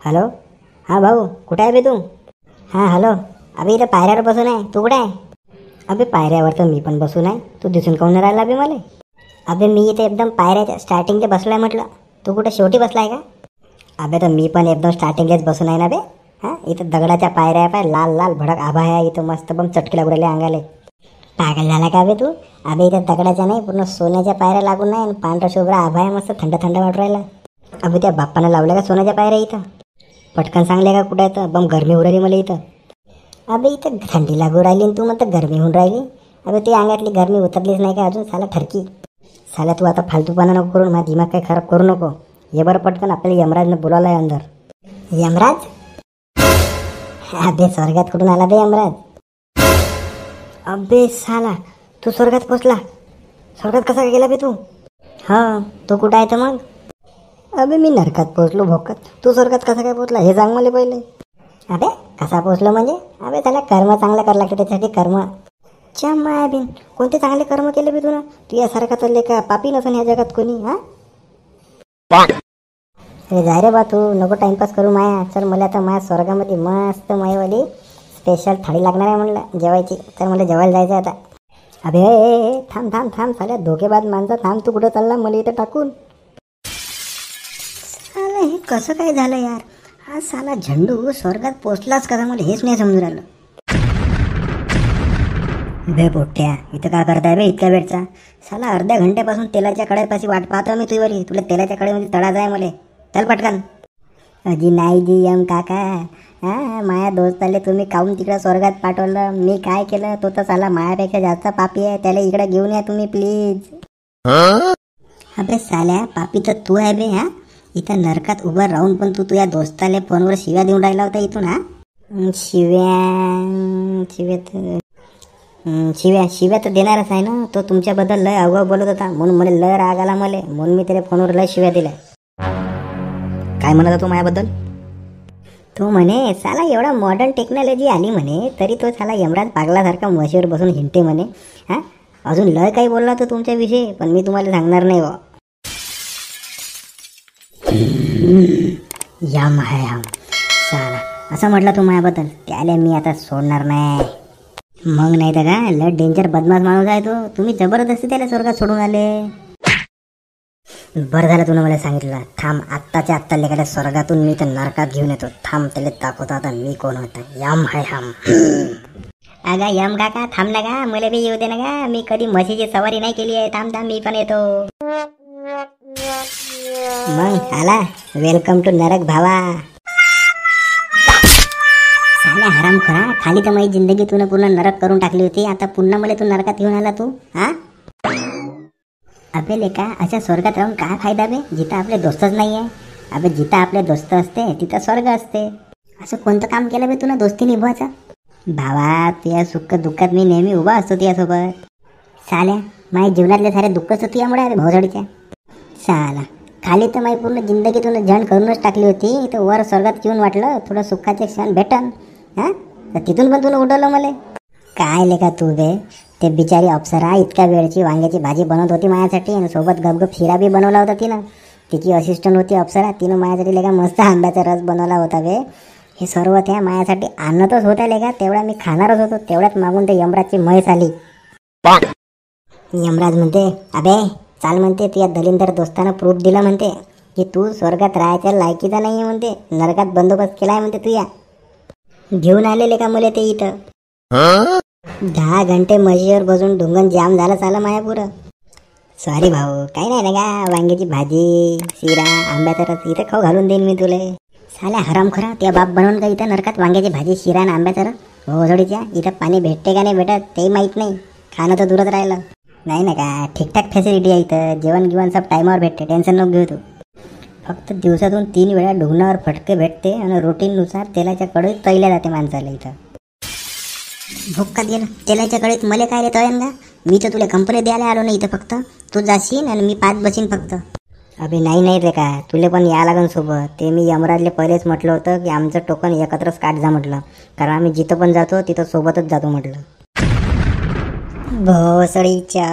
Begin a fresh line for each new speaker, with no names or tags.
Hello. हां भाऊ, कुठे आहे बे तू? हां हॅलो. अबे इथं पायऱ्यावर बसून आहे. तू कुठे आहे? अबे पायऱ्यावर तर मी पण बसून आहे. तू दिसून काऊन राहिला अबे मला? अबे मी इथे एकदम पायऱ्याच्या स्टार्टिंगला बसलो आहे म्हटलं. तू कुठे शेवटी बसला आहे का? अबे तर मी पण एकदम स्टार्टिंगलाच बसून आहे ना बे. हां इथं दगडाच्या पायऱ्या आहे, पाय लाल लाल भडक आभा आहे इथं, मस्त बम चटकीला उडाले अंगाले. पागल झाला का बे तू? अबे इथं दगडाच्या नाही, पूर्ण सोन्याच्या पायऱ्या लागून नाही, आणि पांढरा शुभ्र आभा आहे, मस्त थंड थंड वाटू राहिला. अबे त्या बाप्पानं लावल्या का सोन्याच्या पायऱ्या इथं? पटकन सांगले का कुठे येतं? बम गरमी उडाली मला इथं. अबे इथं थंडी लागू राहिली तू म्हणतं गरमी होऊन राहिली. अबे ती अंगातली गरमी उतरलीच नाही का अजून? साला ठरकी साला, तू आता फालतूपणा नको करून माझा दिमाग काही खराब करू नको. ये बरं पटकन, आपल्याला यमराजनं बोलावलं आहे अंदर. यमराज? अबे स्वर्गात कुठून आला बे यमराज? अबे साला, तू स्वर्गात पोचला? स्वर्गात कसा काय गेला बे तू? हां, तू कुठं आहे तर मग? अबे मी नरकात पोचलो भोकात. तू स्वर्गात कसा काय पोचला हे सांग मला पहिले. अबे कसा पोचलो म्हणजे? अबे त्याला कर्म चांगलं करावं लागतं, त्याच्यासाठी कर्म. च्या माया बिन, कोणते चांगले कर्म केले बे तुला? तू यासारखा चालले का पापी नसन ह्या जगात कोणी? हां अरे जाय रे बा, तू नको टाइमपास करू माया. चल, मला आता माझ्या स्वर्गामध्ये मस्त मायावाली स्पेशल थाळी लागणार आहे म्हणलं जेवायची, तर मला जेवायला जायचं आता. अबे थांब थांब थांब, साल्या धोकेबाज माणसा, थांब. तू कुठं चालला मला इथं टाकून? साला हे कसं काय झालं यार? हा साला झंडू स्वर्गात पोचलाच कसा, मला हेच नाही समजून राहिलं. बे पोट्ट्या, इथं काय करताय बे इतक्या वेळचा? साला अर्ध्या घंट्यापासून तेलाच्या कड्यापाशी वाट पाहतो मी तुझीवरी. तुला तेलाच्या कड्यामध्ये तळायचं आहे मला. चल पटकन. अजी नाही जी यम काका, हां माया दोस्ताले तुम्ही काहून तिकडं स्वर्गात पाठवलं? मी काय केलं? तो तर साला मायापेक्षा जास्त पापी आहे, त्याला इकडे घेऊन या तुम्ही प्लीज. अबे साल्या, पापी तर तू आहे बे. हां इथं नरकात उभं राहून पण तू तुझ्या दोस्ताले फोनवर शिव्या देऊन राहिला होता इथून. हां शिव्या तर देणारच आहे ना. तो तुमच्याबद्दल लय अवघड बोलत होता, म्हणून मला लय राग आला मला, म्हणून मी त्याला फोनवर लय शिव्या दिल्या. काय म्हणत होता तू माझ्याबद्दल? तो म्हणे साला एवढा मॉडर्न टेक्नॉलॉजी आली म्हणे, तरी तो साला यमराज पागलासारखा म्हशीवर बसून हिंडते म्हणे. हां अजून लय काही बोलला तो तुमच्याविषयी, पण मी तुम्हाला सांगणार नाही बा. यम आहे हम साला, असं म्हटलं तू माझ्याबद्दल, त्याला मी आता सोडणार नाही. मग नाही तर का, लय डेंजर बदमाश माणूस आहे तो. तुम्ही जबरदस्ती त्याला स्वर्गात सोडून आले. बरं झालं तुला मला सांगितलं. थांब, आत्ताच्या आत्ता लेखाला स्वर्गातून मी तर नरकात घेऊन येतो. थांब, त्याला दाखवतो आता मी कोण होता. यम है हम. अगा यम काका थांब ना का, मला बी येऊ दे ना का. मी कधी म्हशीची सवारी नाही केली आहे. थांब थांब, मी पण येतो. मग आला, वेलकम टू नरक भावा. साला हराम खरा, खाली तर माझी जिंदगी तू पूर्ण नरक करून टाकली होती, आता पुन्हा मला तू नरकात घेऊन आला तू. हां अबे लेका, अशा स्वर्गात राहून काय फायदा बे, जिथं आपले दोस्तच नाही आहे. अबे जिथं आपले दोस्त असते तिथं स्वर्ग असते. असं कोणतं काम केलं बे तुला दोस्ती निभवायचा? भावा, तुझ्या सुख दुःखात मी नेहमी उभा असतो तुझ्यासोबत. साल्या, माझ्या जीवनातले सारे दुःखच होती यामुळे अरे भाऊजडीच्या. साला खाली तर माझी पूर्ण जिंदगी तुला जण करूनच टाकली होती, तर वर स्वर्गात येऊन वाटलं थोडं सुखाचे क्षण भेटन. हां तर तिथून पण तुला उडवलं मला. काय लेका तू बे, ते बिचारी अप्सरा इतक्या वेळची वांग्याची भाजी बनवत होती माझ्यासाठी, आणि सोबत गपगप शिरा बी बनवला होता तिनं. तिची असिस्टंट होती अप्सरा, तिनं माझ्यासाठी लेका मस्त आंब्याचा रस बनवला होता बे. हे सर्व त्या माझ्यासाठी आणतच होत्या लेका, तेवढा मी खाणारच होतो. तेवढ्यात मागून ते यमराजची म्हैस आली. यमराज म्हणते, अबे चाल म्हणते, तुझ्या दलिंदर दोस्तानं प्रूफ दिला म्हणते की तू स्वर्गात राहायच्या लायकीचा नाही आहे म्हणते, नरकात बंदोबस्त केलाय म्हणते तुया. घेऊन आलेले का मला ते इथं. 10 घंटे म्हशीवर बसून ढुंगण जाम झालं चाला माया पुरं. सॉरी भाऊ, काही नाही ना का, वांग्याची भाजी शिरा आंब्याचा रस इथं खाऊ घालून देईन मी तुला. साल्या हराम खरा, त्या बाप बनवून का इथं नरकात वांग्याची भाजी शिरा आणि आंब्याचा रस? भोसडीच्या, इथं पाणी भेटते का नाही भेटत तेही माहीत नाही, खाणं तर दूरच राहिलं. नाही ना का, ठीकठाक फॅसिलिटी आहे इथं, जेवण गिवण सब टायमावर भेटते, टेन्शन नको घेऊ तू. फक्त दिवसातून 3 वेळा ढुंगणावर फटके भेटते, आणि रुटीननुसार तेलाच्या कढईत तळल्या जाते माणसाला इथं. भुक्कात गेलं तेलाच्या कढईत मला काय रे तळेन का? मी तर तुला कंपनी द्यायला आलो नाही इथं, फक्त तू जाशील आणि मी 5 बसीन फक्त. अबे नाही रे का, तुला पण या लागन सोबत. ते मी यमराजले पहिलेच म्हटलं होतं की आमचं टोकन एकत्रच काढ जा म्हटलं, कारण आम्ही जिथं पण जातो तिथं सोबतच जातो म्हटलं. भोसडीच्या